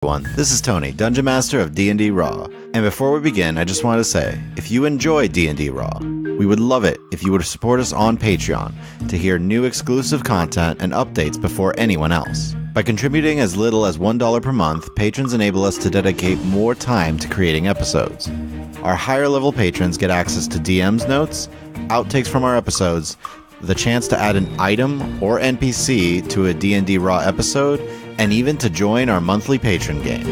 This is Tony, Dungeon Master of D&D Raw. And before we begin, I just wanted to say, if you enjoy D&D Raw, we would love it if you would support us on Patreon to hear new exclusive content and updates before anyone else. By contributing as little as $1 per month, patrons enable us to dedicate more time to creating episodes. Our higher level patrons get access to DM's notes, outtakes from our episodes, the chance to add an item or NPC to a D&D Raw episode, and even to join our monthly patron game.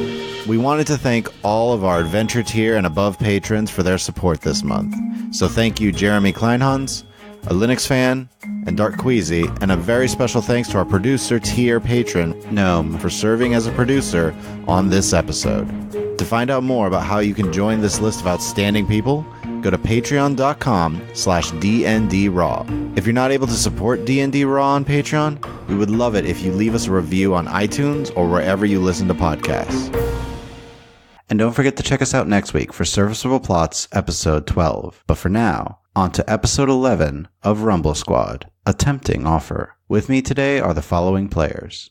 We wanted to thank all of our adventure tier and above patrons for their support this month. So thank you Jeremy Kleinhans, a Linux fan, and Dark Queasy, and a very special thanks to our producer tier patron, Gnome, for serving as a producer on this episode. To find out more about how you can join this list of outstanding people, go to patreon.com/DND Raw. If you're not able to support D&D Raw on Patreon, we would love it if you leave us a review on iTunes or wherever you listen to podcasts. And don't forget to check us out next week for Serviceable Plots episode 12. But for now, on to episode 11 of Rumble Squad, A Tempting Offer. With me today are the following players.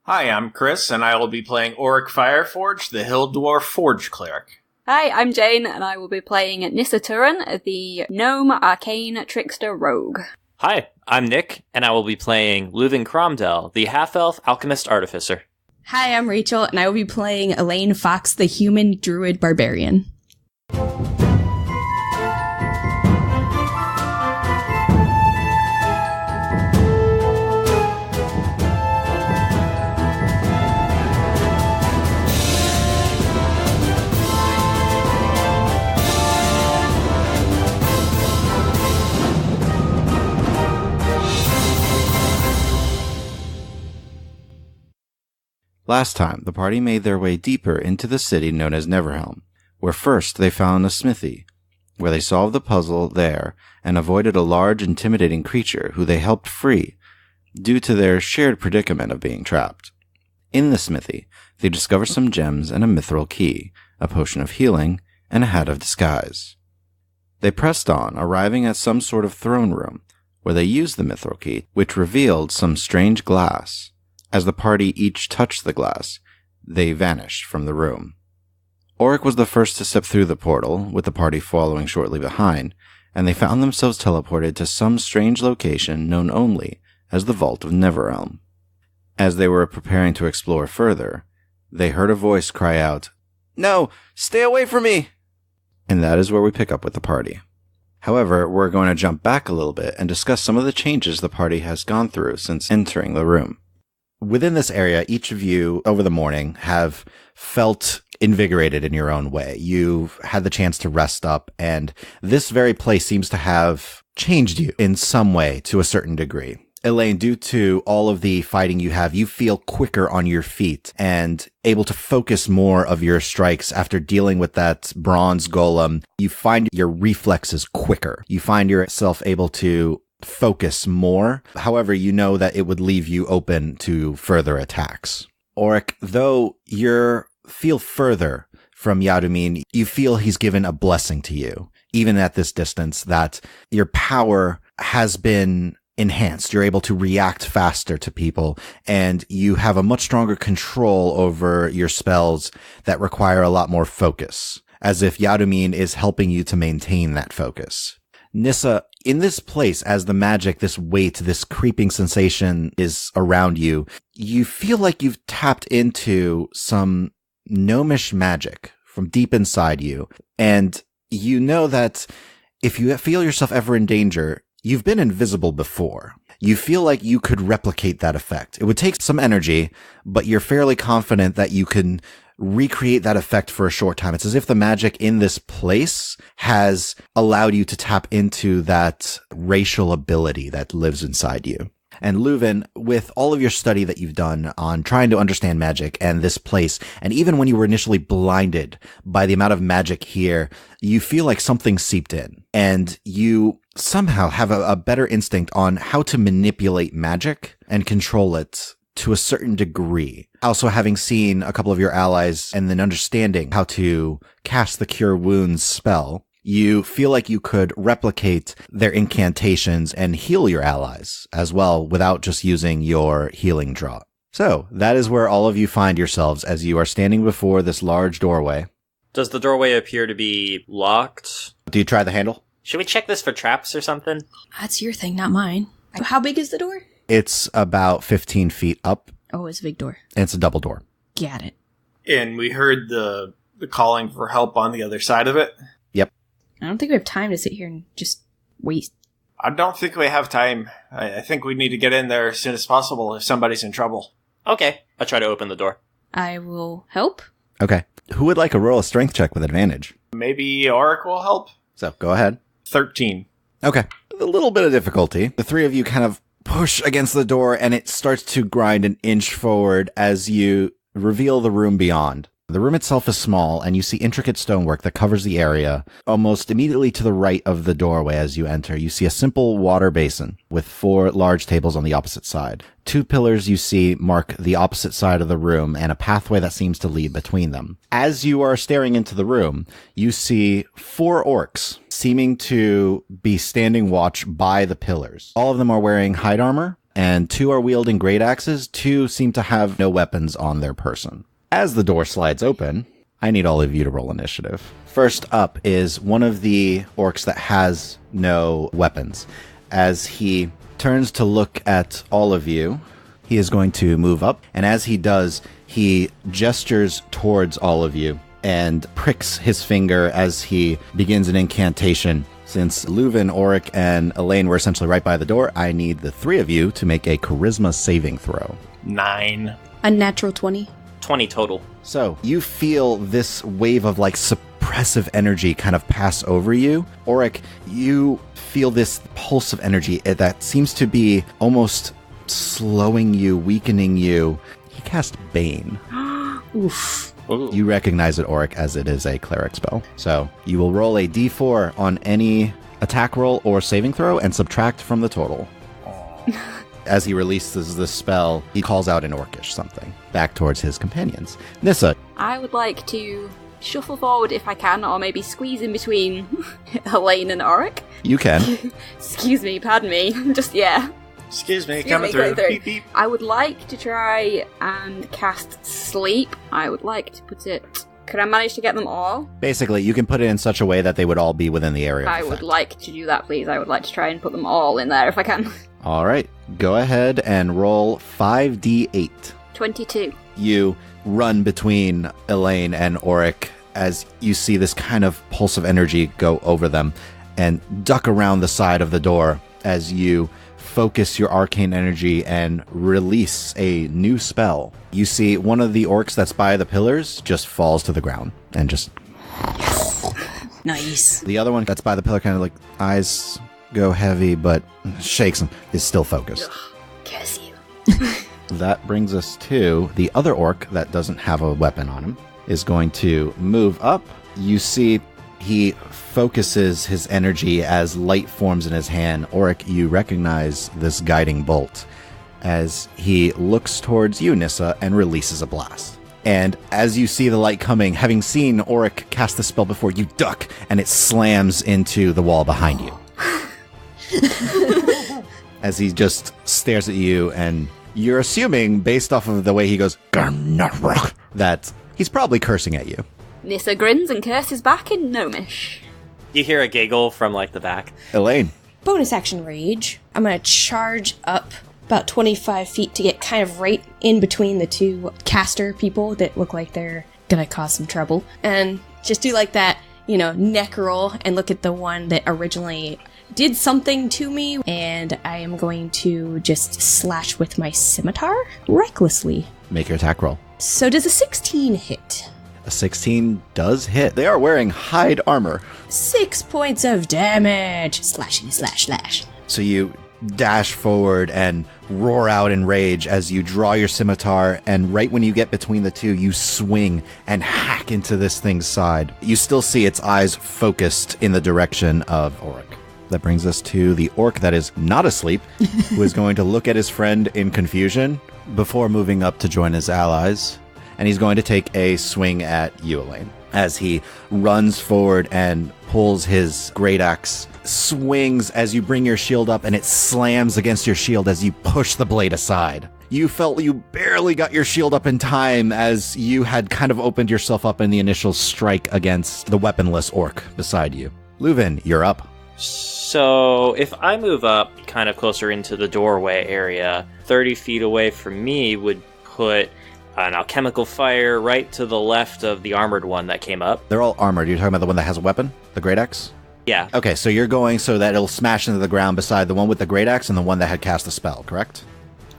Hi, I'm Chris, and I will be playing Auric Fireforge, the Hill Dwarf Forge Cleric. Hi, I'm Jane, and I will be playing Nissa Turin, the Gnome Arcane Trickster Rogue. Hi, I'm Nick, and I will be playing Luthen Cromdell, the Half-Elf Alchemist Artificer. Hi, I'm Rachel, and I will be playing Elaine Fox, the Human Druid Barbarian. Last time, the party made their way deeper into the city known as Neverhelm, where first they found a smithy, where they solved the puzzle there and avoided a large, intimidating creature who they helped free due to their shared predicament of being trapped. In the smithy, they discovered some gems and a mithril key, a potion of healing, and a hat of disguise. They pressed on, arriving at some sort of throne room, where they used the mithril key, which revealed some strange glass. As the party each touched the glass, they vanished from the room. Auric was the first to step through the portal, with the party following shortly behind, and they found themselves teleported to some strange location known only as the Vault of Neverhelm. As they were preparing to explore further, they heard a voice cry out, "No! Stay away from me!" And that is where we pick up with the party. However, we're going to jump back a little bit and discuss some of the changes the party has gone through since entering the room. Within this area, each of you over the morning have felt invigorated in your own way. You've had the chance to rest up, and this very place seems to have changed you in some way to a certain degree. Elean, due to all of the fighting you have, you feel quicker on your feet and able to focus more of your strikes after dealing with that bronze golem. You find your reflexes quicker. You find yourself able to focus more. However, you know that it would leave you open to further attacks. Auric, though you feel further from Yadumin, you feel he's given a blessing to you, even at this distance, that your power has been enhanced. You're able to react faster to people, and you have a much stronger control over your spells that require a lot more focus, as if Yadumin is helping you to maintain that focus. Nissa, in this place, as the magic, this weight, this creeping sensation is around you, you feel like you've tapped into some gnomish magic from deep inside you. And you know that if you feel yourself ever in danger, you've been invisible before. You feel like you could replicate that effect. It would take some energy, but you're fairly confident that you can recreate that effect for a short time. It's as if the magic in this place has allowed you to tap into that racial ability that lives inside you. And Leuven, with all of your study that you've done on trying to understand magic and this place, and even when you were initially blinded by the amount of magic here, you feel like something seeped in, and you somehow have a better instinct on how to manipulate magic and control it to a certain degree. Also, having seen a couple of your allies and then understanding how to cast the Cure Wounds spell, you feel like you could replicate their incantations and heal your allies as well without just using your healing drop. So, that is where all of you find yourselves as you are standing before this large doorway. Does the doorway appear to be locked? Do you try the handle? Should we check this for traps or something? That's your thing, not mine. How big is the door? It's about 15 feet up. Oh, it's a big door. And it's a double door. Got it. And we heard the calling for help on the other side of it. Yep. I don't think we have time to sit here and just wait. I don't think we have time. I think we need to get in there as soon as possible if somebody's in trouble. Okay, I'll try to open the door. I will help. Okay. Who would like a roll a strength check with advantage? Maybe Auric will help? So, go ahead. 13. Okay. A little bit of difficulty. The three of you kind of push against the door and it starts to grind an inch forward as you reveal the room beyond. The room itself is small and you see intricate stonework that covers the area. Almost immediately to the right of the doorway as you enter, you see a simple water basin with 4 large tables on the opposite side. 2 pillars you see mark the opposite side of the room and a pathway that seems to lead between them. As you are staring into the room, you see 4 orcs seeming to be standing watch by the pillars. All of them are wearing hide armor and 2 are wielding great axes. 2 seem to have no weapons on their person. As the door slides open, I need all of you to roll initiative. First up is one of the orcs that has no weapons. As he turns to look at all of you, he is going to move up. And as he does, he gestures towards all of you and pricks his finger as he begins an incantation. Since Leuven, Auric, and Elean were essentially right by the door, I need the 3 of you to make a charisma saving throw. 9. A natural 20. 20 total. So, you feel this wave of suppressive energy kind of pass over you. Auric, you feel this pulse of energy that seems to be almost slowing you, weakening you. He cast Bane. Oof. Ooh. You recognize it, Auric, as it is a cleric spell. So, you will roll a d4 on any attack roll or saving throw and subtract from the total. As he releases the spell, he calls out in Orcish something back towards his companions. Nissa. I would like to shuffle forward if I can, or maybe squeeze in between Elean and Auric. You can. Excuse me, pardon me. Excuse me, Excuse coming me, through. going through. Beep, beep. I would like to try and cast Sleep. I would like to put it... Could I manage to get them all? Basically, you can put it in such a way that they would all be within the area of I would effect. like to do that, please. I would like to try and put them all in there if I can. All right. Go ahead and roll 5d8. 22. You run between Elean and Auric as you see this kind of pulse of energy go over them and duck around the side of the door as you focus your arcane energy and release a new spell. You see one of the orcs that's by the pillars just falls to the ground and just... Nice. The other one that's by the pillar kind of eyes go heavy but shakes him, is still focused. Curse you. That brings us to the other orc that doesn't have a weapon on him is going to move up. You see he focuses his energy as light forms in his hand. Auric, you recognize this guiding bolt as he looks towards you, Nissa, and releases a blast. And as you see the light coming, having seen Auric cast the spell before, you duck and it slams into the wall behind you. As he just stares at you, and you're assuming, based off of the way he goes, that he's probably cursing at you. Nissa grins and curses back in Gnomish. You hear a giggle from the back. Elean. Bonus action rage. I'm going to charge up about 25 feet to get kind of right in between the 2 caster people that look like they're going to cause some trouble. And just do that, neck roll and look at the one that originally did something to me. And I am going to just slash with my scimitar recklessly. Make your attack roll. So does a 16 hit? A 16 does hit. They are wearing hide armor. 6 points of damage. Slashing, slash. So you dash forward and roar out in rage as you draw your scimitar, and right when you get between the 2, you swing and hack into this thing's side. You still see its eyes focused in the direction of Auric. That brings us to the orc that is not asleep, who is going to look at his friend in confusion before moving up to join his allies. And he's going to take a swing at you, Elean, as he runs forward and pulls his great axe, swings as you bring your shield up, and it slams against your shield as you push the blade aside. You felt you barely got your shield up in time as you had kind of opened yourself up in the initial strike against the weaponless orc beside you. Leuven, you're up. So if I move up kind of closer into the doorway area, 30 feet away from me would put an alchemical fire right to the left of the armored one that came up. They're all armored. You're talking about the one that has a weapon? The great axe? Yeah. Okay, so you're going so that it'll smash into the ground beside the one with the great axe and the one that had cast the spell, correct?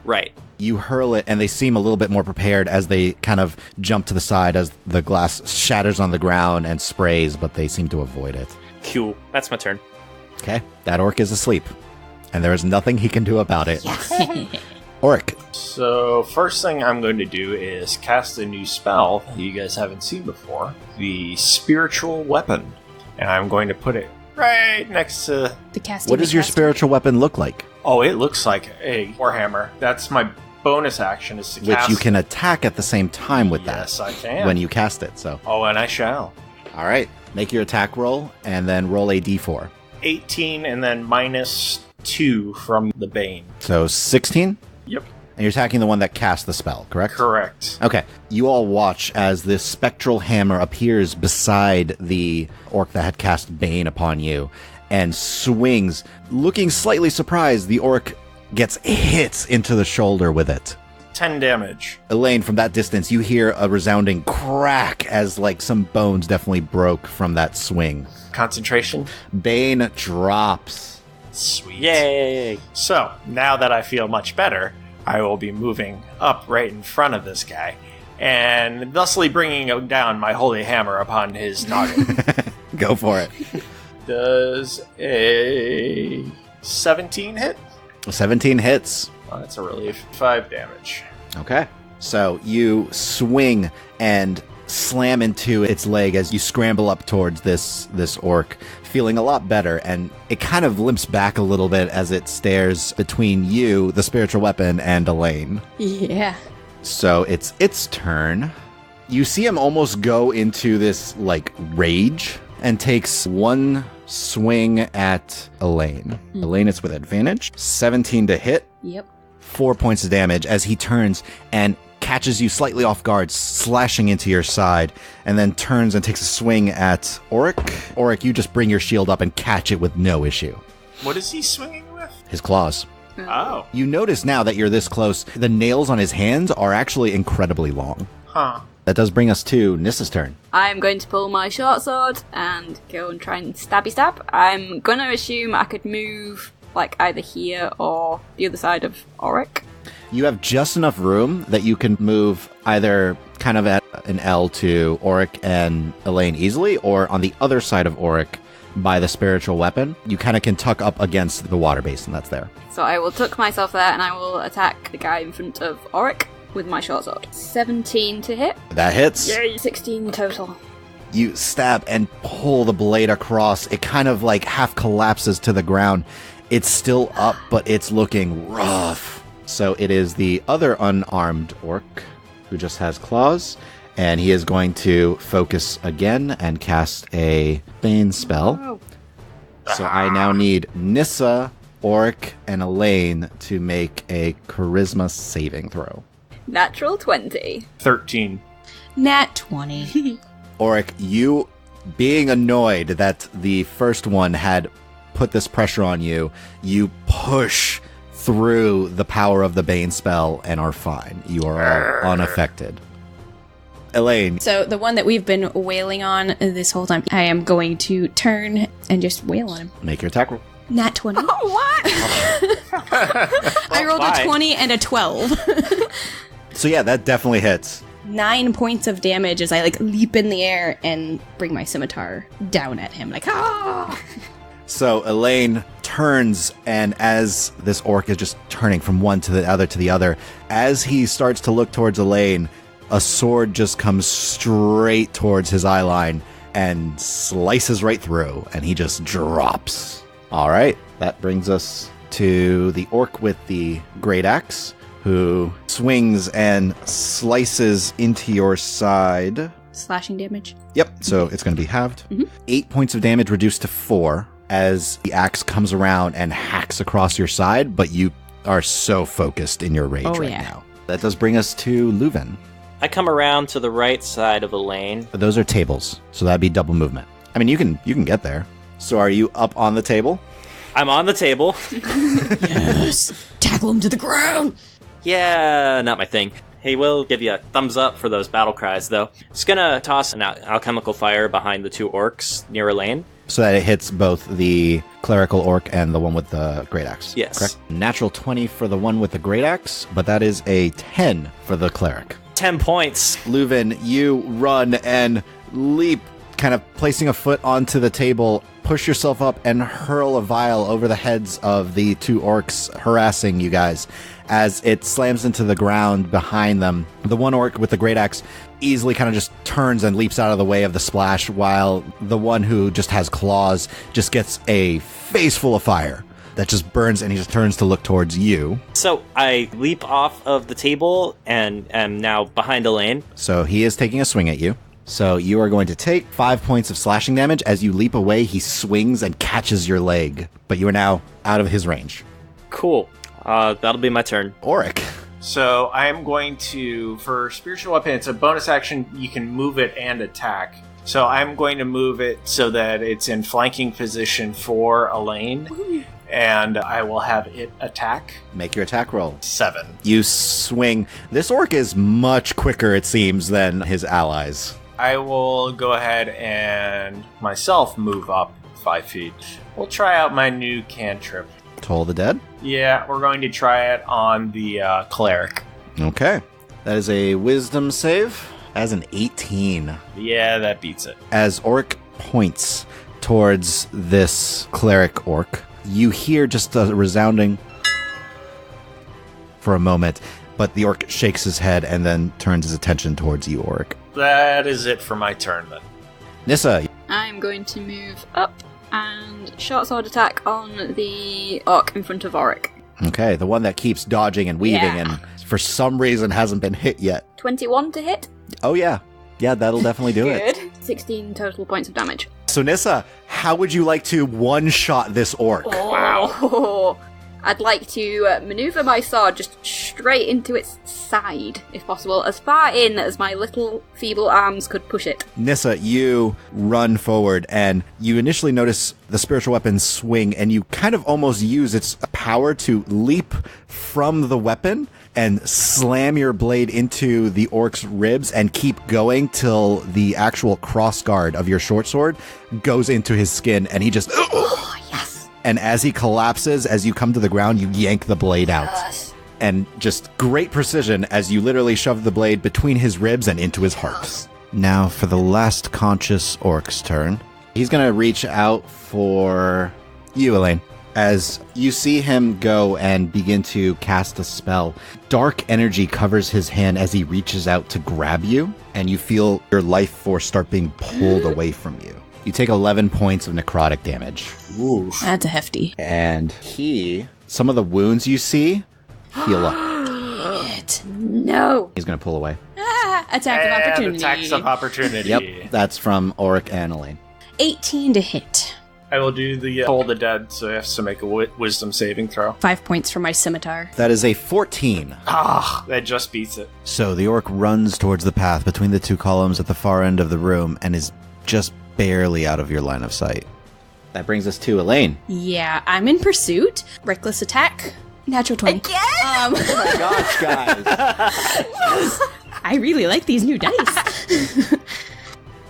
Right. You hurl it, and they seem a little bit more prepared as they kind of jump to the side as the glass shatters on the ground and sprays, but they seem to avoid it. Cool. That's my turn. Okay, that orc is asleep, and there is nothing he can do about it. Orc. So, first thing I'm going to do is cast a new spell that you guys haven't seen before, the Spiritual Weapon. And I'm going to put it right next to... The casting. What does your spiritual weapon look like? Oh, it looks like a Warhammer. That's my bonus action, is to Which cast... you can attack at the same time with that. Yes, I can. When you cast it, so. Oh, and I shall. All right, make your attack roll, and then roll a d4. 18 and then minus 2 from the Bane. So 16? Yep. And you're attacking the one that cast the spell, correct? Correct. Okay. You all watch as this spectral hammer appears beside the orc that had cast Bane upon you and swings. Looking slightly surprised, the orc gets hit into the shoulder with it. 10 damage. Elean, from that distance, you hear a resounding crack as like some bones definitely broke from that swing. Concentration. Bane drops. Sweet. Yay! So, now that I feel much better, I will be moving up right in front of this guy, and thusly bringing down my holy hammer upon his noggin. Go for it. Does a 17 hit? 17 hits. Oh, that's a relief. 5 damage. Okay. So you swing and slam into its leg as you scramble up towards this orc, feeling a lot better, and it kind of limps back a little bit as it stares between you, the spiritual weapon, and Elean. Yeah. So it's its turn. You see him almost go into this, like, rage and takes one swing at Elean. Elean, it's with advantage. 17 to hit. Yep. 4 points of damage as he turns and catches you slightly off guard, slashing into your side, and then turns and takes a swing at Auric. Auric, you just bring your shield up and catch it with no issue. What is he swinging with? His claws. Oh. You notice now that you're this close, the nails on his hands are actually incredibly long. Huh. That does bring us to Nissa's turn. I'm going to pull my short sword and go and try and stabby stab. I'm going to assume I could move, like, either here or the other side of Auric. You have just enough room that you can move either kind of at an L to Auric and Elean easily, or on the other side of Auric by the spiritual weapon. You kind of can tuck up against the water basin that's there. So I will tuck myself there and I will attack the guy in front of Auric with my short sword. 17 to hit. That hits. Yay! 16 total. You stab and pull the blade across. It kind of like half collapses to the ground. It's still up, but it's looking rough. So it is the other unarmed orc who just has claws, and he is going to focus again and cast a Bane spell. Oh. So I now need Nissa, Auric, and Elean to make a charisma saving throw. Natural 20. 13. Nat 20. Auric, you being annoyed that the first one had put this pressure on you, you push through the power of the Bane spell and are fine. You are all unaffected. Elean. So the one that we've been wailing on this whole time, I am going to turn and just wail on him. Make your attack roll. Nat 20. Oh, what? I rolled bye. a 20 and a 12. So yeah, that definitely hits. 9 points of damage as I like leap in the air and bring my scimitar down at him. Like, ah! So Elean turns, and as this orc is just turning from one to the other, as he starts to look towards Elean, a sword just comes straight towards his eye line and slices right through, and he just drops. All right, that brings us to the orc with the great axe, who swings and slices into your side. Slashing damage. Yep, so it's going to be halved. 8 points of damage reduced to 4 as the axe comes around and hacks across your side, but you are so focused in your rage right now. That does bring us to Leuven. I come around to the right side of Elean. Those are tables, so that'd be double movement. I mean, you can get there. So are you up on the table? I'm on the table. Yes. Tackle him to the ground. Yeah, not my thing. Hey, we'll give you a thumbs up for those battle cries, though. Just gonna toss an alchemical fire behind the 2 orcs near Elean. So that it hits both the clerical orc and the one with the great axe. Yes. Correct? Natural 20 for the one with the great axe, but that is a 10 for the cleric. 10 points. Leuven, you run and leap, kind of placing a foot onto the table, push yourself up and hurl a vial over the heads of the 2 orcs harassing you guys. As it slams into the ground behind them, the one orc with the great axe easily kind of just turns and leaps out of the way of the splash, while the one who just has claws just gets a face full of fire that just burns, and he just turns to look towards you. So I leap off of the table and am now behind Elean. So he is taking a swing at you. So you are going to take 5 points of slashing damage. As you leap away, he swings and catches your leg, but you are now out of his range. Cool. That'll be my turn. Auric. So I am going to, for spiritual weapon, it's a bonus action. You can move it and attack. So I'm going to move it so that it's in flanking position for Elean, and I will have it attack. Make your attack roll. 7. You swing. This orc is much quicker, it seems, than his allies. I will go ahead and myself move up 5 feet. We'll try out my new cantrip. Toll the dead. Yeah, we're going to try it on the cleric. Okay. That is a wisdom save. As an 18. Yeah, that beats it. As Orc points towards this cleric orc, you hear just a resounding for a moment, but the orc shakes his head and then turns his attention towards you, Orc. That is it for my turn, then. Nissa. I'm going to move up and short sword attack on the orc in front of Auric. Okay, the one that keeps dodging and weaving and for some reason hasn't been hit yet. 21 to hit. Oh yeah. Yeah, that'll definitely do it. Good. 16 total points of damage. So Nissa, how would you like to one-shot this orc? Wow. I'd like to maneuver my sword just straight into its side, if possible, as far in as my little feeble arms could push it. Nissa, you run forward, and you initially notice the spiritual weapon swing, and you kind of almost use its power to leap from the weapon and slam your blade into the orc's ribs and keep going till the actual crossguard of your short sword goes into his skin, and he just... Oh, yes! And as he collapses, as you come to the ground, you yank the blade out. Yes. And just great precision as you literally shove the blade between his ribs and into his heart. Now for the last conscious orc's turn. He's going to reach out for you, Elean. As you see him go and begin to cast a spell, dark energy covers his hand as he reaches out to grab you, and you feel your life force start being pulled away from you. You take 11 points of necrotic damage. Ooh. That's a hefty. And some of the wounds you see, heal up. Shit. No. He's going to pull away. Attack of opportunity. Attacks of opportunity. Yep, that's from Auric and Elean. 18 to hit. I will do the Toll the Dead, so he has to make a wisdom saving throw. 5 points for my scimitar. That is a 14. Ah, that just beats it. So the orc runs towards the path between the 2 columns at the far end of the room and is just barely out of your line of sight. That brings us to Elean. Yeah, I'm in pursuit. Reckless attack. Natural 20. Again? Oh my gosh, guys. I really like these new dice.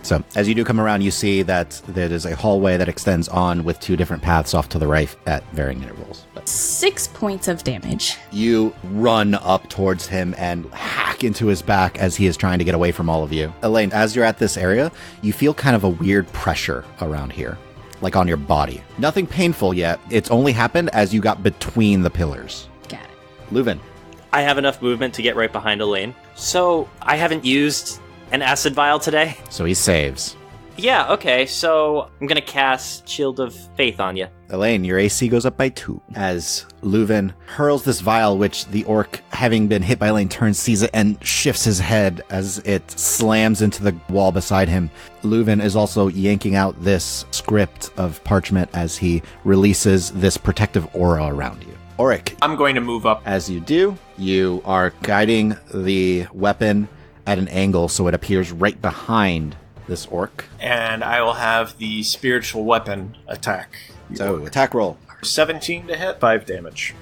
So, as you do come around, you see that there is a hallway that extends on with 2 different paths off to the right at varying intervals. But 6 points of damage. you run up towards him and hack into his back as he is trying to get away from all of you. Elean, as you're at this area, you feel kind of a weird pressure around here, like on your body. Nothing painful yet. It's only happened as you got between the pillars. Got it. Leuven. I have enough movement to get right behind Elean. So I haven't used an acid vial today. So he saves. Yeah, okay, so I'm gonna cast Shield of Faith on you. Elean, your AC goes up by 2. As Leuven hurls this vial, which the orc, having been hit by Elean, turns, sees it, and shifts his head as it slams into the wall beside him. Leuven is also yanking out this script of parchment as he releases this protective aura around you. Auric, I'm going to move up. as you do, you are guiding the weapon at an angle so it appears right behind this orc. And I will have the spiritual weapon attack. So, attack roll. 17 to hit, 5 damage.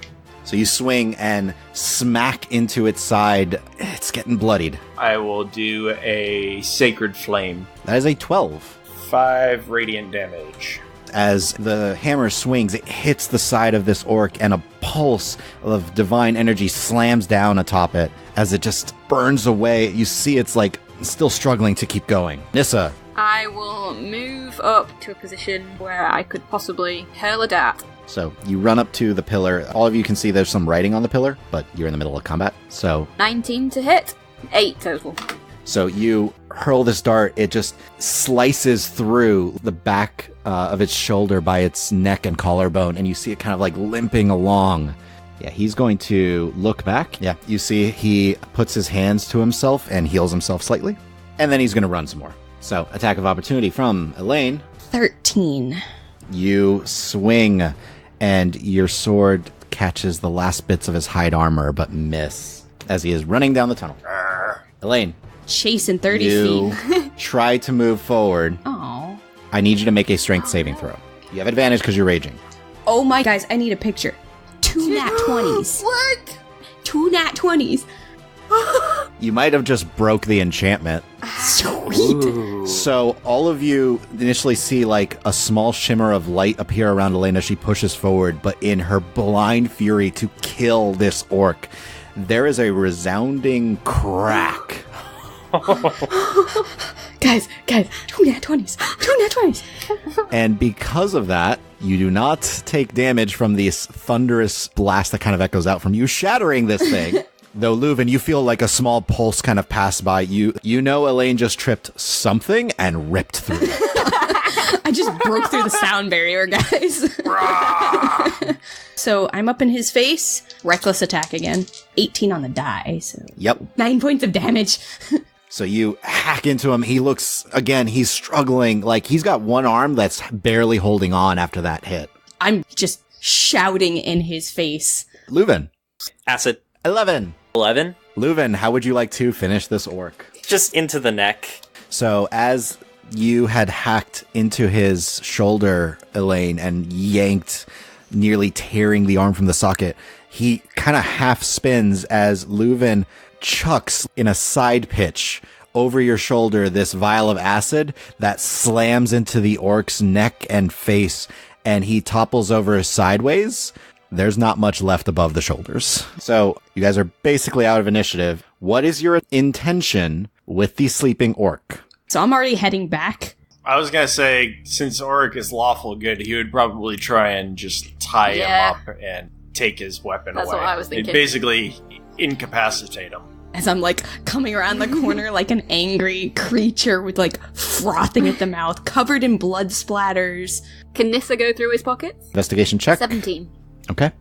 So you swing and smack into its side. It's getting bloodied. I will do a Sacred Flame. That is a 12. 5 radiant damage. As the hammer swings, it hits the side of this orc, and a pulse of divine energy slams down atop it as it just burns away. You see it's like still struggling to keep going. Nissa. I will move up to a position where I could possibly hurl a dart. So you run up to the pillar. All of you can see there's some writing on the pillar, but you're in the middle of combat. So 19 to hit. 8 total. So you hurl this dart. It just slices through the back of its shoulder by its neck and collarbone, and you see it kind of like limping along. Yeah, he's going to look back. Yeah, you see he puts his hands to himself and heals himself slightly. And then he's going to run some more. So, attack of opportunity from Elean. 13. You swing, and your sword catches the last bits of his hide armor, but miss as he is running down the tunnel. Elean, Chasing 30 you feet. try to move forward. Oh. I need you to make a strength saving throw. You have advantage because you're raging. Oh my, guys, I need a picture. 2 nat 20s. What? 2 nat 20s. You might have just broke the enchantment. Sweet. So all of you initially see like a small shimmer of light appear around Elena as she pushes forward, but in her blind fury to kill this orc, there is a resounding crack. Guys, 2 nat 20s. 2 nat 20s. And because of that, you do not take damage from this thunderous blast that kind of echoes out from you, shattering this thing. Though, Leuven, you feel like a small pulse kind of pass by. You know Elaine just tripped something and ripped through it. I just broke through the sound barrier, guys. So I'm up in his face. Reckless attack again. 18 on the die, so Yep. 9 points of damage. So you hack into him. He looks, again, he's struggling. Like, he's got one arm that's barely holding on after that hit. I'm just shouting in his face. Leuven. Acid 11. 11. Leuven, how would you like to finish this orc? Just into the neck. So as you had hacked into his shoulder, Elaine, and yanked, nearly tearing the arm from the socket, he kind of half spins as Leuven chucks in a side pitch over your shoulder this vial of acid that slams into the orc's neck and face, and he topples over sideways. There's not much left above the shoulders. So you guys are basically out of initiative. What is your intention with the sleeping orc? So I'm already heading back. I was going to say, since Auric is lawful good, he would probably try and just tie him up and take his weapon That's away. what I was thinking. It'd basically incapacitate him. As I'm like coming around the corner like an angry creature with like frothing at the mouth, covered in blood splatters. Can Nissa go through his pockets? Investigation check. 17. Okay.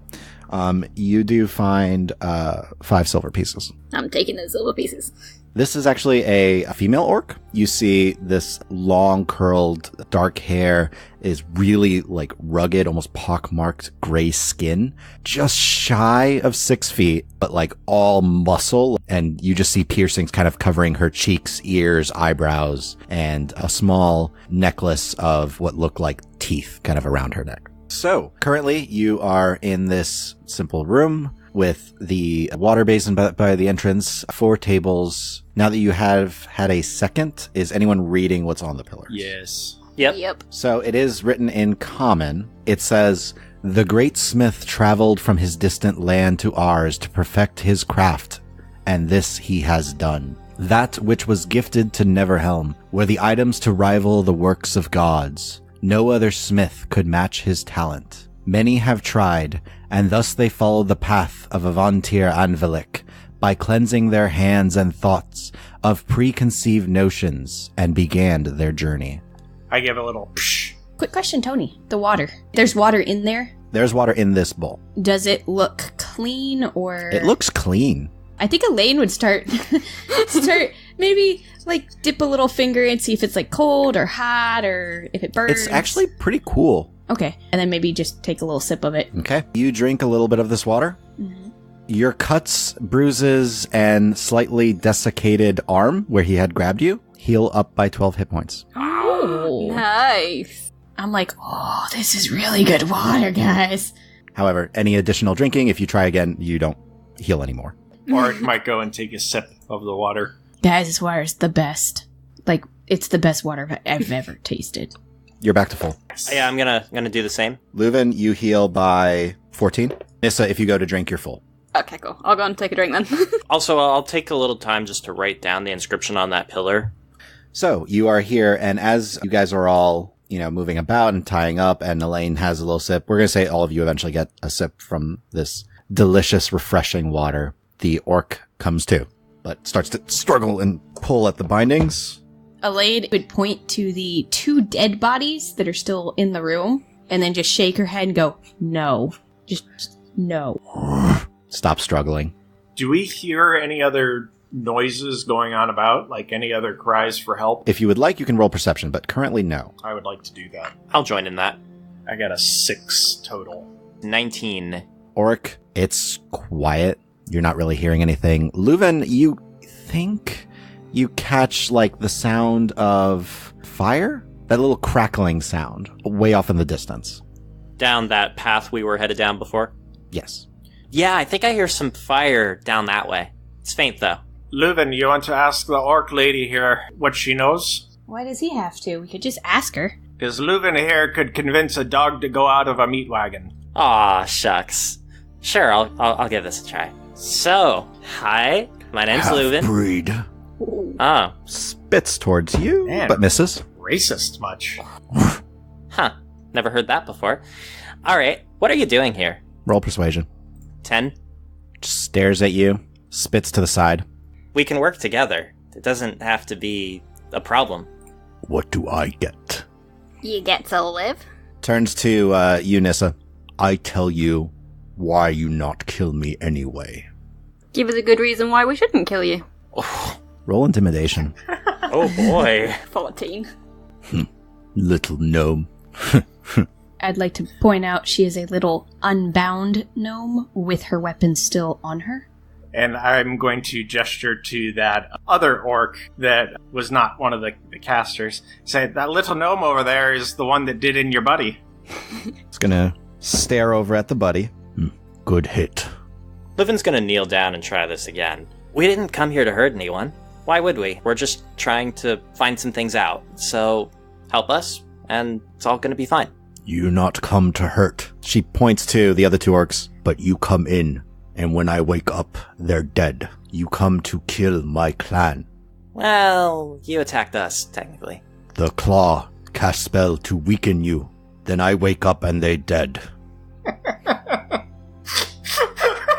You do find 5 silver pieces. I'm taking those silver pieces. This is actually a female orc. You see this long curled dark hair is really like rugged, almost pockmarked gray skin, just shy of 6 feet, but like all muscle. And you just see piercings kind of covering her cheeks, ears, eyebrows, and a small necklace of what look like teeth kind of around her neck. So currently you are in this simple room with the water basin by the entrance, 4 tables. Now that you have had a second, is anyone reading what's on the pillars? Yes. Yep. So it is written in common. It says, "The great smith traveled from his distant land to ours to perfect his craft, and this he has done. That which was gifted to Neverhelm were the items to rival the works of gods. No other smith could match his talent. Many have tried, and thus they followed the path of Avantir Anvilik, by cleansing their hands and thoughts of preconceived notions, and began their journey." I give a little psh. Quick question, Tony. The water. There's water in there. There's water in this bowl. Does it look clean or... It looks clean. I think Elaine would start maybe like dip a little finger and see if it's like cold or hot or if it burns. It's actually pretty cool. Okay. And then maybe just take a little sip of it. Okay. You drink a little bit of this water. Mm-hmm. Your cuts, bruises, and slightly desiccated arm where he had grabbed you heal up by 12 hit points. Oh. Nice. I'm like, oh, this is really good water, guys. However, any additional drinking, if you try again, you don't heal anymore. Or it might go and take a sip of the water. Guys, this water is the best. Like, it's the best water I've ever tasted. You're back to full. Yeah, I'm gonna do the same. Leuven, you heal by 14. Nissa, if you go to drink, you're full. Okay, cool. I'll go and take a drink then. Also, I'll take a little time just to write down the inscription on that pillar. So, you are here, and as you guys are all, moving about and tying up, and Elean has a little sip, we're going to say all of you eventually get a sip from this delicious, refreshing water. The orc comes to, but starts to struggle and pull at the bindings. Elean would point to the 2 dead bodies that are still in the room, and then just shake her head and go, no. Just no. Stop struggling. Do we hear any other noises going on about? Like any other cries for help? If you would like, you can roll perception, but currently no. I would like to do that. I'll join in that. I got a 6 total. 19. Orc, it's quiet. You're not really hearing anything. Leuven, you think you catch, the sound of fire? That little crackling sound, way off in the distance. Down that path we were headed down before? Yes. Yeah, I think I hear some fire down that way. It's faint, though. Leuven, you want to ask the orc lady here what she knows? Why does he have to? We could just ask her. Because Leuven here could convince a dog to go out of a meat wagon. Aw, shucks. Sure, I'll give this a try. So, hi, my name's Leuven. Half-breed. Oh, Spits towards you, Man. but misses. Racist much. huh. Never heard that before. Alright, what are you doing here? Roll persuasion. 10? Just stares at you, spits to the side. We can work together. It doesn't have to be a problem. What do I get? You get to live. Turns to you, Nissa. I tell you, why you not kill me anyway? Give us a good reason why we shouldn't kill you. Roll intimidation. Oh boy. 14. Little gnome. I'd like to point out she is a little unbound gnome with her weapons still on her. And I'm going to gesture to that other orc that was not one of the casters. Say, that little gnome over there is the one that did in your buddy. It's gonna stare over at the buddy. Good hit. Leuven's gonna kneel down and try this again. We didn't come here to hurt anyone. Why would we? We're just trying to find some things out. So, help us, and it's all gonna be fine. You not come to hurt. She points to the other 2 orcs. But you come in, and when I wake up, they're dead. You come to kill my clan. Well, you attacked us, technically. The claw cast spell to weaken you. Then I wake up and they dead.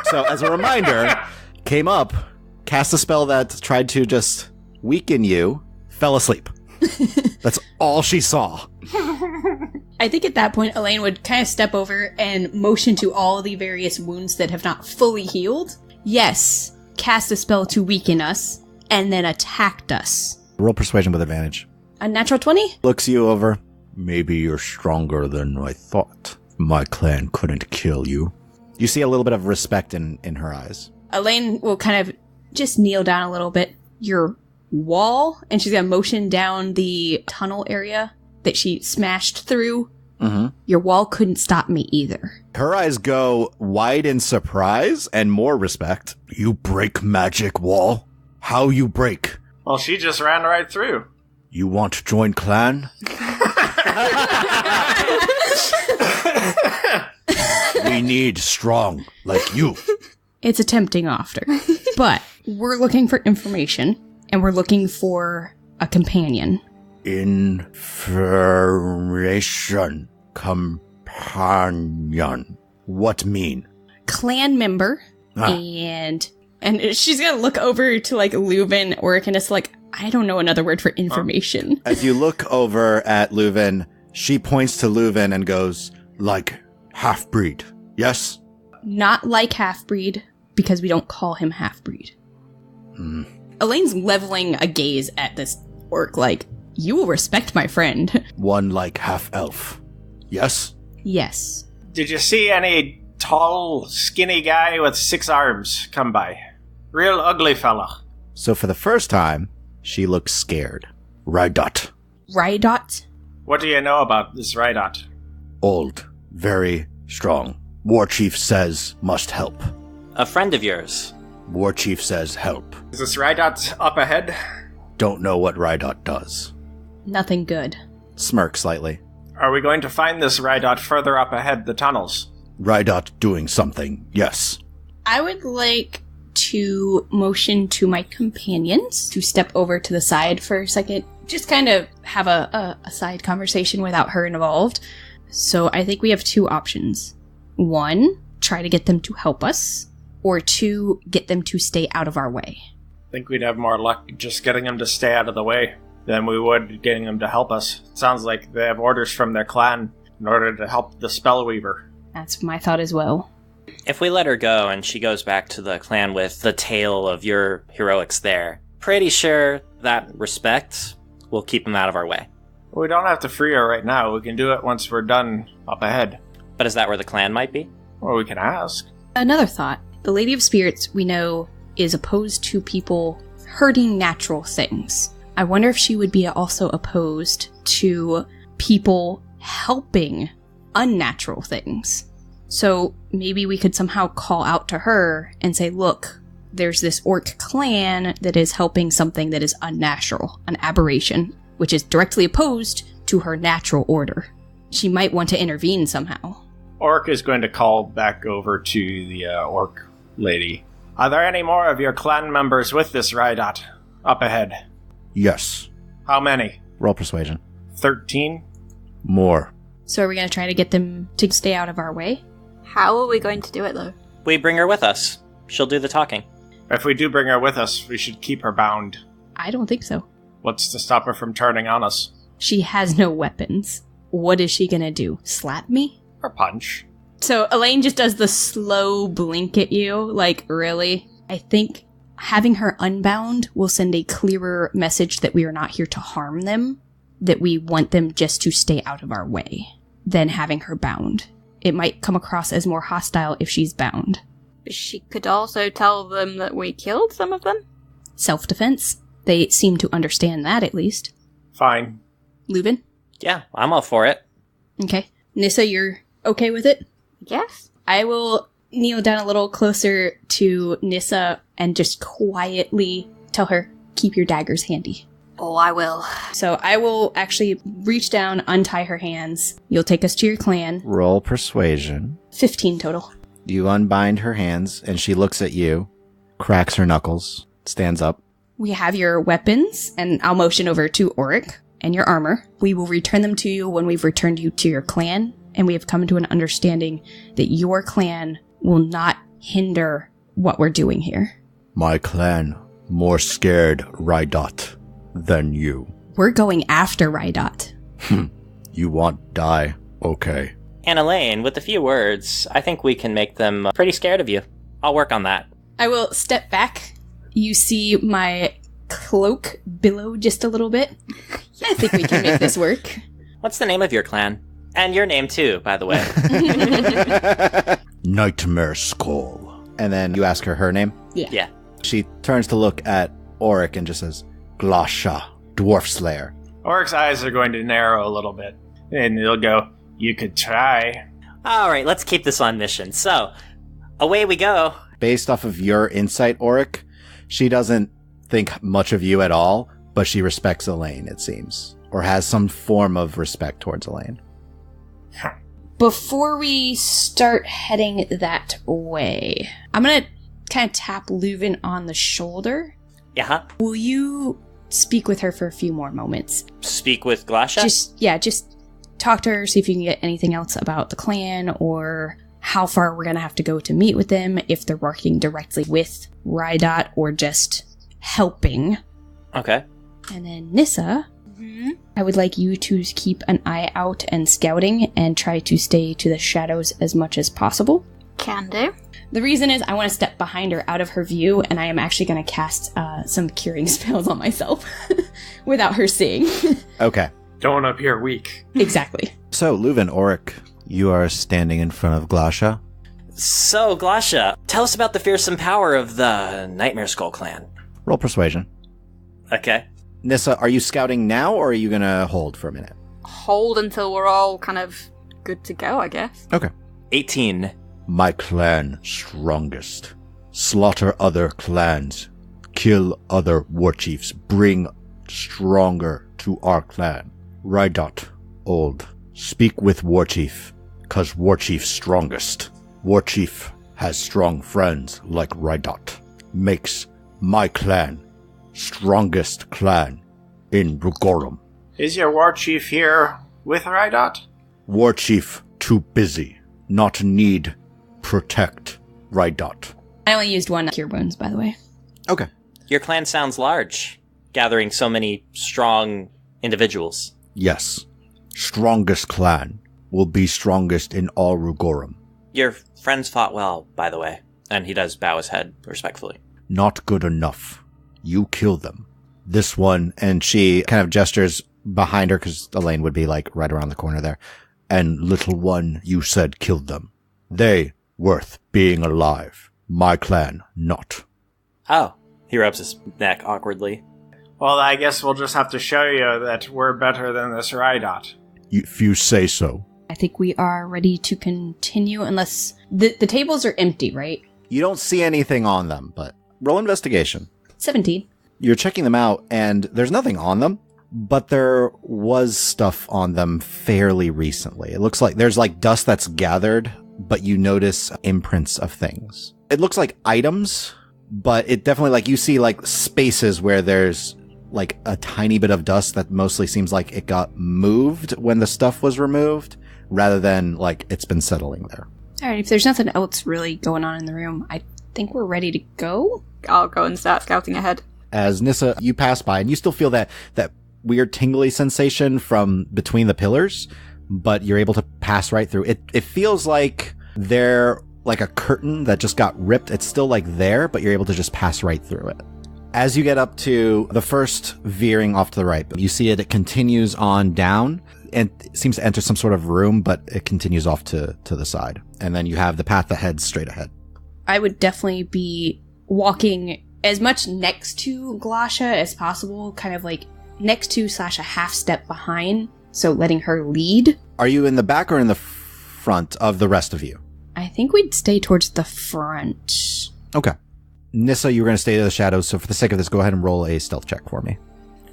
So, as a reminder, came up, cast a spell that tried to just weaken you, fell asleep. That's all she saw. I think at that point, Elean would kind of step over and motion to all the various wounds that have not fully healed. Yes, cast a spell to weaken us, and then attacked us. Roll persuasion with advantage. A natural 20? Looks you over. Maybe you're stronger than I thought. My clan couldn't kill you. You see a little bit of respect in her eyes. Elean will kind of just kneel down a little bit. Your wall, and she's gonna motion down the tunnel area that she smashed through. Mm-hmm. Your wall couldn't stop me either. Her eyes go wide in surprise and more respect. You break magic wall? How you break? Well, she just ran right through. You want to join clan? We need strong like you. It's a tempting offer. But we're looking for information, and we're looking for a companion. Information. Companion. What mean? Clan member. And she's gonna look over to Leuven or Arcanus I don't know another word for information. As you look over at Leuven, she points to Leuven and goes, like half-breed, yes? Not like half-breed, because we don't call him half-breed. Elaine's leveling a gaze at this orc you will respect my friend. One like half-elf, yes? Yes. Did you see any tall, skinny guy with 6 arms come by? Real ugly fella. So for the first time, she looks scared. Rydot. Rydot? What do you know about this Rydot? Old. Very strong. War Chief says must help. A friend of yours. War Chief says help. Is this Rydot up ahead? Don't know what Rydot does. Nothing good. Smirk slightly. Are we going to find this Rydot further up ahead the tunnels? Rydot doing something, yes. I would like to motion to my companions to step over to the side for a second. Just kind of have a side conversation without her involved. So I think we have 2 options. 1, try to get them to help us. Or 2, get them to stay out of our way. I think we'd have more luck just getting them to stay out of the way than we would getting them to help us. It sounds like they have orders from their clan in order to help the Spellweaver. That's my thought as well. If we let her go and she goes back to the clan with the tale of your heroics there, pretty sure that respect will keep them out of our way. We don't have to free her right now. We can do it once we're done up ahead. But is that where the clan might be? Or we can ask. Another thought. The Lady of Spirits, we know, is opposed to people hurting natural things. I wonder if she would be also opposed to people helping unnatural things. So maybe we could somehow call out to her and say, look, there's this orc clan that is helping something that is unnatural, an aberration, which is directly opposed to her natural order. She might want to intervene somehow. Orc is going to call back over to the orc lady. Are there any more of your clan members with this Rydot up ahead? Yes. How many? Roll persuasion. 13? More. So are we going to try to get them to stay out of our way? How are we going to do it, though? We bring her with us. She'll do the talking. If we do bring her with us, we should keep her bound. I don't think so. What's to stop her from turning on us? She has no weapons. What is she going to do? Slap me? Or punch? So Elaine just does the slow blink at you, like, really? I think having her unbound will send a clearer message that we are not here to harm them, that we want them just to stay out of our way, than having her bound. It might come across as more hostile if she's bound. She could also tell them that we killed some of them. Self-defense. They seem to understand that, at least. Fine. Leuven? Yeah, I'm all for it. Okay. Nissa, you're okay with it? Yes. I will kneel down a little closer to Nissa and just quietly tell her, keep your daggers handy. Oh, I will. So I will actually reach down, untie her hands. You'll take us to your clan. Roll persuasion. 15 total. You unbind her hands, and she looks at you, cracks her knuckles, stands up. We have your weapons, and I'll motion over to Auric, and your armor. We will return them to you when we've returned you to your clan, and we have come to an understanding that your clan will not hinder what we're doing here. My clan more scared Rydot than you. We're going after Rydot. You want die? Okay. And Elaine, with a few words, I think we can make them pretty scared of you. I'll work on that. I will step back. You see my cloak billow just a little bit. I think we can make this work. What's the name of your clan? And your name too, by the way. Nightmare Skull. And then you ask her her name? Yeah. She turns to look at Auric and just says, Glasha, Dwarf Slayer. Oric's eyes are going to narrow a little bit. And he'll go, you could try. All right, let's keep this on mission. So, away we go. Based off of your insight, Auric, she doesn't think much of you at all, but she respects Elaine, it seems. Or has some form of respect towards Elaine. Before we start heading that way, I'm going to kind of tap Leuven on the shoulder. Yeah. Will you speak with her for a few more moments? Speak with Glasha? Just talk to her, see if you can get anything else about the clan or how far we're going to have to go to meet with them, if they're working directly with Rydot or just helping. Okay. And then Nissa, I would like you to keep an eye out and scouting and try to stay to the shadows as much as possible. Can do. The reason is I want to step behind her out of her view, and I am actually going to cast some curing spells on myself without her seeing. Okay. Don't appear weak. Exactly. So, Leuven, Auric, you are standing in front of Glasha. So, Glasha, tell us about the fearsome power of the Nightmare Skull clan. Roll persuasion. Okay. Nissa, are you scouting now, or are you going to hold for a minute? Hold until we're all kind of good to go, I guess. Okay. 18. My clan strongest. Slaughter other clans. Kill other war chiefs. Bring stronger to our clan. Rydot, old. Speak with war chief, 'cause war chief strongest. War chief has strong friends like Rydot. Makes my clan strongest clan in Rugorum. Is your war chief here with Rydot? War chief too busy. Not need protect Rydot. I only used one cure wounds, by the way. Okay. Your clan sounds large, gathering so many strong individuals. Yes. Strongest clan will be strongest in all Rugorum. Your friends fought well, by the way. And he does bow his head respectfully. Not good enough. You kill them. This one, And she kind of gestures behind her, because Elean would be like right around the corner there. and little one you said killed them. They worth being alive. My clan not. Oh. He rubs his neck awkwardly. Well, I guess we'll just have to show you that we're better than this Rydot. If you say so. I think we are ready to continue unless the tables are empty, right? You don't see anything on them, but roll investigation. 17. You're checking them out, and there's nothing on them, but there was stuff on them fairly recently. It looks like there's like dust that's gathered, but you notice imprints of things. It looks like items, but it definitely, like, you see like spaces where there's like a tiny bit of dust that mostly seems like it got moved when the stuff was removed, rather than like it's been settling there. Alright, if there's nothing else really going on in the room, I think we're ready to go. I'll go and start scouting ahead. As Nissa, you pass by, and you still feel that weird tingly sensation from between the pillars, but you're able to pass right through. It feels like they're like a curtain that just got ripped. It's still like there, but you're able to just pass right through it. As you get up to the first veering off to the right, you see it continues on down and seems to enter some sort of room, but it continues off to the side. And then you have the path that heads straight ahead. I would definitely be walking as much next to Glasha as possible, kind of like next to / a half step behind, so letting her lead. Are you in the back or in the front of the rest of you? I think we'd stay towards the front. Okay. Nissa, you were going to stay to the shadows, so for the sake of this, go ahead and roll a stealth check for me.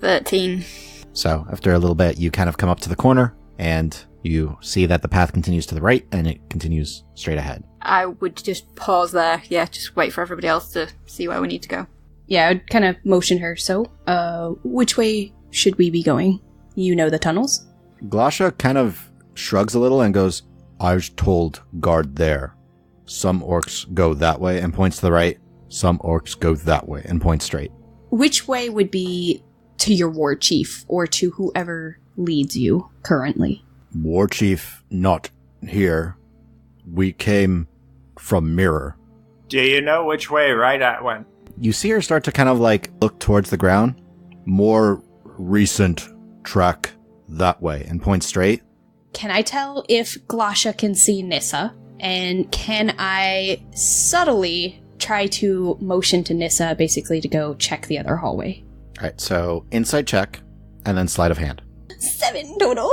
13. So after a little bit, you kind of come up to the corner, and you see that the path continues to the right, and it continues straight ahead. I would just pause there. Yeah, just wait for everybody else to see where we need to go. Yeah, I'd kind of motion her. So, which way should we be going? You know the tunnels? Glasha kind of shrugs a little and goes, I was told guard there. Some orcs go that way and points to the right. Some orcs go that way and points straight. Which way would be to your war chief or to whoever leads you currently? War chief not here. We came from Mirror. Do you know which way Rydot went? you see her start to kind of like look towards the ground. More recent track that way and point straight. Can I tell if Glasha can see Nissa? And can I subtly try to motion to Nissa basically to go check the other hallway? All right, so insight check and then sleight of hand. 7 total.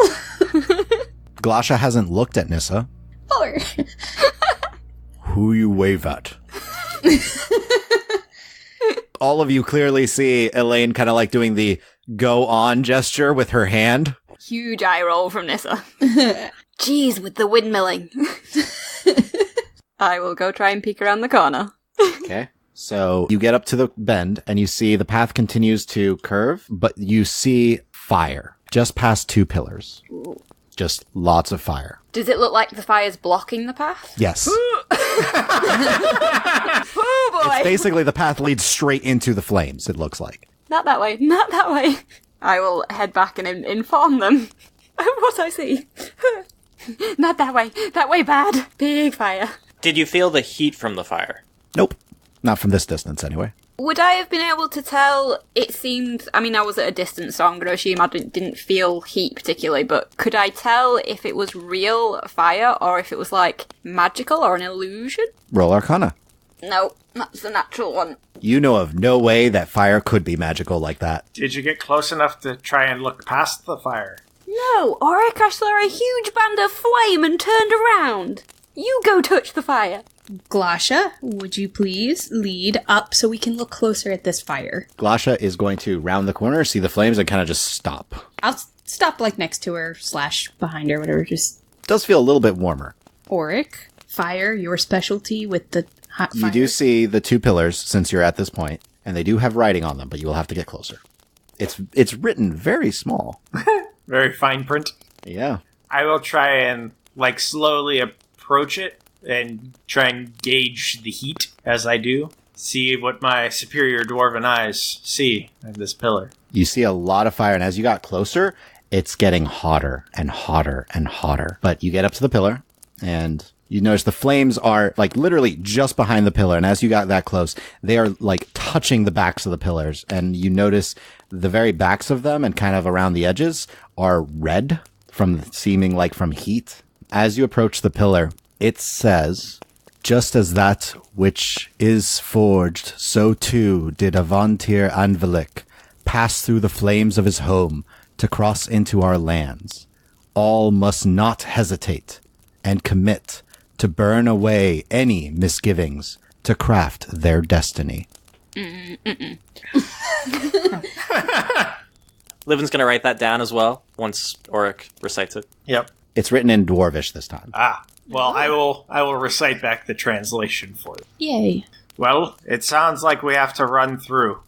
Glasha hasn't looked at Nissa. 4. Who you wave at? All of you clearly see Elean kind of like doing the go on gesture with her hand. Huge eye roll from Nissa. Jeez, with the windmilling. I will go try and peek around the corner. Okay. So you get up to the bend and you see the path continues to curve, but you see fire just past 2 pillars. Ooh. Just lots of fire. Does it look like the fire's blocking the path? Yes. Oh boy! It's basically the path leads straight into the flames, it looks like. Not that way, not that way. I will head back and inform them of what I see. Not that way bad. Big fire. Did you feel the heat from the fire? Nope. Not from this distance, anyway. Would I have been able to tell? It seemed, I mean, I was at a distance, so I'm going to assume I didn't feel heat particularly, but could I tell if it was real fire or if it was, like, magical or an illusion? Roll Arcana. No, that's the natural one. You know of no way that fire could be magical like that. Did you get close enough to try and look past the fire? No, Auric, I saw a huge band of flame and turned around. You go touch the fire. Glasha, would you please lead up so we can look closer at this fire? Glasha is going to round the corner, see the flames, and kind of just stop. I'll stop, like, next to her / behind her, whatever, just... Does feel a little bit warmer. Auric, fire, your specialty with the hot fire. You do see the 2 pillars since you're at this point, and they do have writing on them, but you will have to get closer. It's written very small. Very fine print. Yeah. I will try and, like, slowly approach it and try and gauge the heat as I do. See what my superior dwarven eyes see at this pillar. You see a lot of fire, and as you got closer, it's getting hotter and hotter and hotter. But you get up to the pillar, and you notice the flames are, like, literally just behind the pillar. And as you got that close, they are, like, touching the backs of the pillars. And you notice the very backs of them and kind of around the edges are red from seeming like from heat. As you approach the pillar, it says, "Just as that which is forged, so too did Avantir Anvilik pass through the flames of his home to cross into our lands. All must not hesitate and commit to burn away any misgivings to craft their destiny." Livin's going to write that down as well once Auric recites it. Yep. It's written in Dwarvish this time. Well, I will recite back the translation for you. Yay. Well, it sounds like we have to run through.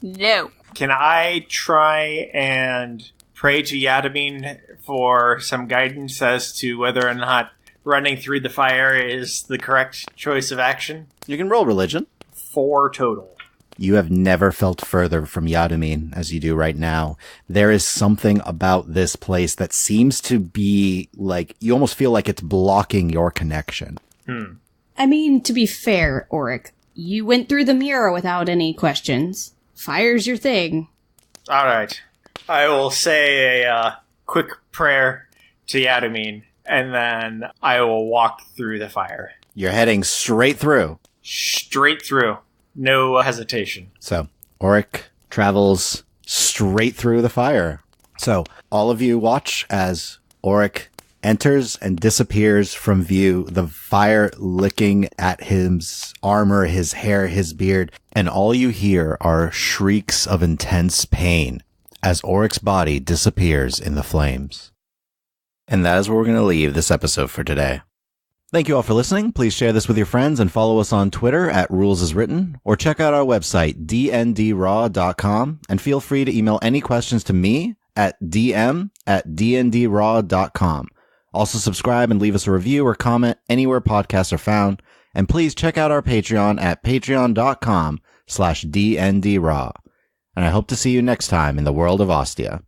No. Can I try and pray to Yadamine for some guidance as to whether or not running through the fire is the correct choice of action? You can roll religion. 4 total. You have never felt further from Yadamine as you do right now. There is something about this place that seems to be like, you almost feel like it's blocking your connection. I mean, to be fair, Auric, you went through the mirror without any questions. Fire's your thing. All right. I will say a quick prayer to Yadamine, and then I will walk through the fire. You're heading straight through. Straight through. No hesitation. So, Auric travels straight through the fire. So, all of you watch as Auric enters and disappears from view, the fire licking at his armor, his hair, his beard, and all you hear are shrieks of intense pain as Auric's body disappears in the flames. And that is where we're going to leave this episode for today. Thank you all for listening. Please share this with your friends and follow us on Twitter at RulesAsWritten, or check out our website, dndraw.com, and feel free to email any questions to me at dm@dndraw.com. Also subscribe and leave us a review or comment anywhere podcasts are found, and please check out our Patreon at patreon.com/dndraw. And I hope to see you next time in the world of Ostia.